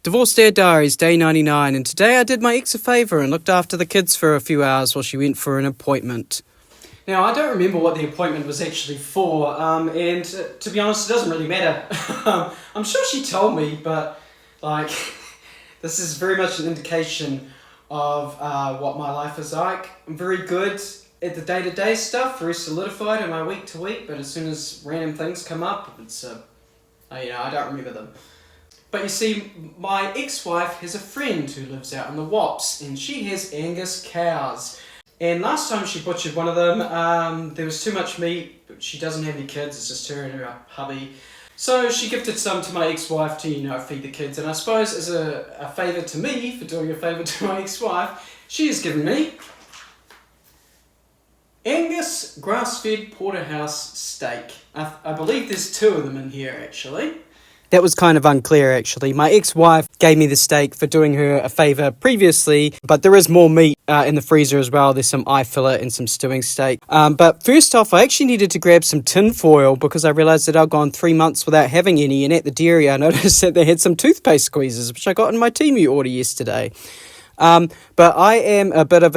Divorced Dad Diaries, day 99, and today I did my ex a favour and looked after the kids for a few hours while she went for an appointment. Now, I don't remember what the appointment was actually for, and to be honest, it doesn't really matter. I'm sure she told me, but, this is very much an indication of what my life is like. I'm very good at the day-to-day stuff, very solidified in my week-to-week, but as soon as random things come up, it's, I don't remember them. But you see, my ex-wife has a friend who lives out in the Wops, and she has Angus cows. And last time she butchered one of them, there was too much meat. She doesn't have any kids, it's just her and her hubby. So she gifted some to my ex-wife to, feed the kids. And I suppose as a favour to me, for doing a favour to my ex-wife, she has given me Angus grass-fed porterhouse steak. I believe there's two of them in here, actually. That was kind of unclear, actually. My ex-wife gave me the steak for doing her a favour previously, but there is more meat in the freezer as well. There's some eye fillet and some stewing steak. But first off, I actually needed to grab some tin foil because I realised that I'd gone 3 months without having any, and at the dairy I noticed that they had some toothpaste squeezes, which I got in my Temu order yesterday. But I am a bit of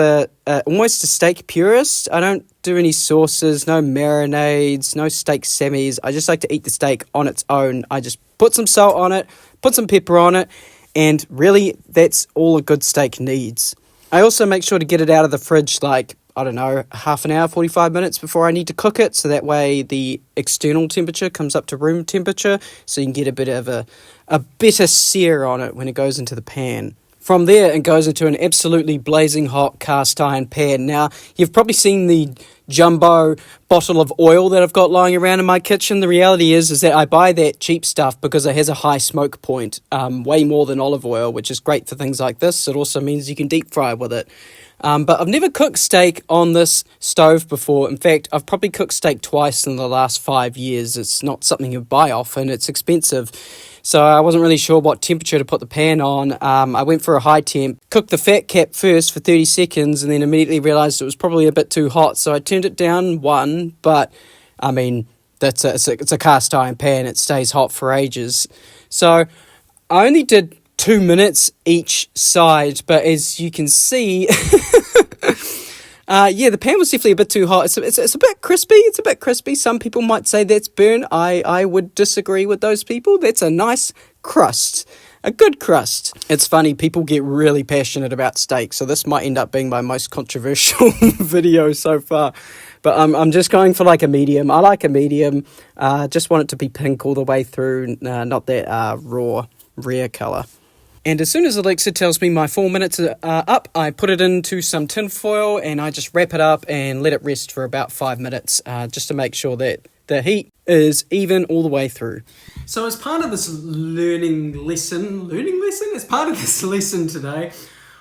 almost a steak purist. I don't do any sauces, no marinades, no steak semis. I just like to eat the steak on its own. I just put some salt on it, put some pepper on it, and really that's all a good steak needs. I also make sure to get it out of the fridge half an hour, 45 minutes before I need to cook it, so that way the external temperature comes up to room temperature, so you can get a bit of a better sear on it when it goes into the pan. From there, it goes into an absolutely blazing hot cast iron pan. Now, you've probably seen the jumbo bottle of oil that I've got lying around in my kitchen. The reality is that I buy that cheap stuff because it has a high smoke point, way more than olive oil, which is great for things like this. It also means you can deep fry with it. But I've never cooked steak on this stove before. In fact, I've probably cooked steak twice in the last 5 years. It's not something you buy often. It's expensive. So I wasn't really sure what temperature to put the pan on. I went for a high temp, cooked the fat cap first for 30 seconds, and then immediately realised it was probably a bit too hot. So I turned it down one, but I mean, it's a cast iron pan. It stays hot for ages. So I only did 2 minutes each side, but as you can see, the pan was definitely a bit too hot. It's a bit crispy. It's a bit crispy. Some people might say that's burnt. I would disagree with those people. That's a nice crust. A good crust. It's funny, people get really passionate about steak, so this might end up being my most controversial video so far. But I'm just going for a medium. I like a medium. Just want it to be pink all the way through, not that raw, rare colour. And as soon as Alexa tells me my 4 minutes are up, I put it into some tin foil and I just wrap it up and let it rest for about 5 minutes, just to make sure that the heat is even all the way through. So as part of this lesson today,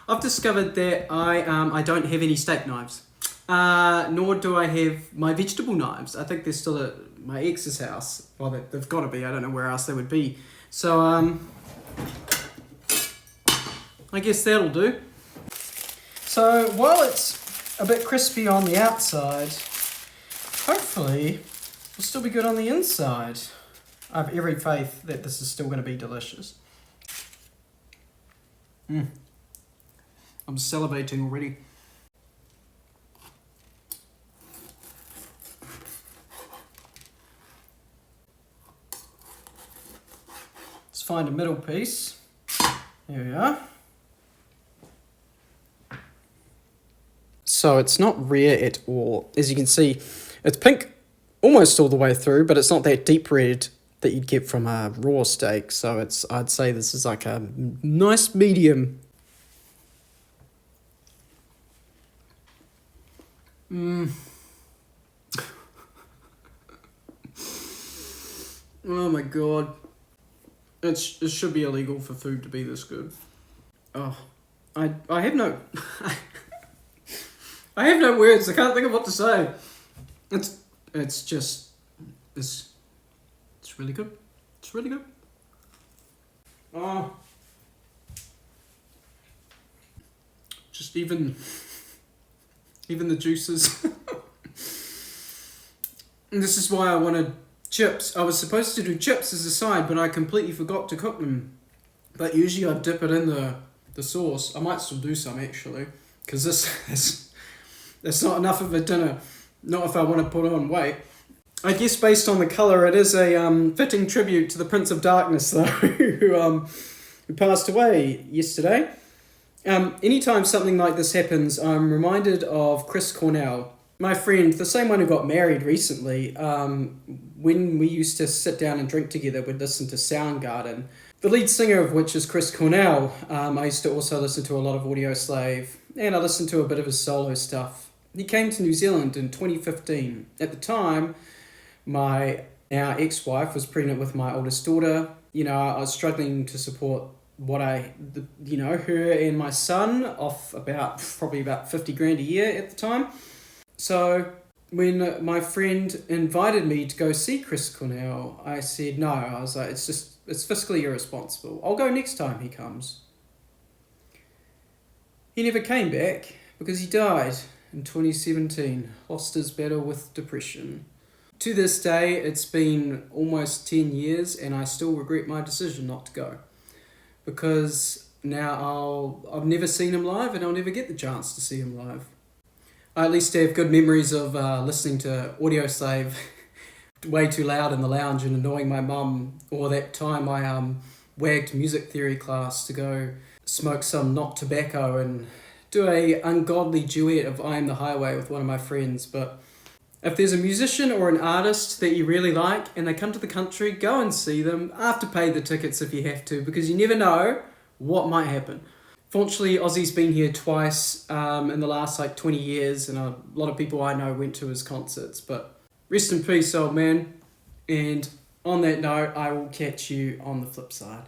I've discovered that I don't have any steak knives, nor do I have my vegetable knives. I think they're still at my ex's house. Well, they've got to be. I don't know where else they would be. So, I guess that'll do. So while it's a bit crispy on the outside, hopefully it'll still be good on the inside. I have every faith that this is still going to be delicious. I'm salivating already. Let's find a middle piece. There we are. So it's not rare at all. As you can see, it's pink almost all the way through, but it's not that deep red that you'd get from a raw steak. So I'd say this is like a nice medium. Oh my god. It should be illegal for food to be this good. Oh, I have no... I have no words. I can't think of what to say. It's really good. It's really good. Oh, just even the juices. And this is why I wanted chips. I was supposed to do chips as a side, but I completely forgot to cook them. But usually I dip it in the sauce. I might still do some actually, because that's not enough of a dinner. Not if I want to put on weight. I guess based on the colour, it is a fitting tribute to the Prince of Darkness, though, who passed away yesterday. Anytime something like this happens, I'm reminded of Chris Cornell, my friend, the same one who got married recently. When we used to sit down and drink together, we'd listen to Soundgarden, the lead singer of which is Chris Cornell. I used to also listen to a lot of Audioslave, and I listened to a bit of his solo stuff. He came to New Zealand in 2015. At the time, my now ex-wife was pregnant with my oldest daughter. I was struggling to support her and my son off probably about 50 grand a year at the time. So when my friend invited me to go see Chris Cornell, I said no. I was like, it's fiscally irresponsible. I'll go next time he comes. He never came back because he died in 2017, lost his battle with depression. To this day, it's been almost 10 years and I still regret my decision not to go. Because now I've never seen him live and I'll never get the chance to see him live. I at least have good memories of listening to Audioslave way too loud in the lounge and annoying my mum, or that time I wagged music theory class to go smoke some not tobacco and do a ungodly duet of I Am the Highway with one of my friends. But if there's a musician or an artist that you really like and they come to the country, go and see them. After pay the tickets if you have to, because you never know what might happen. Fortunately, Ozzy's been here twice in the last 20 years, and a lot of people I know went to his concerts. But rest in peace, old man. And on that note, I will catch you on the flip side.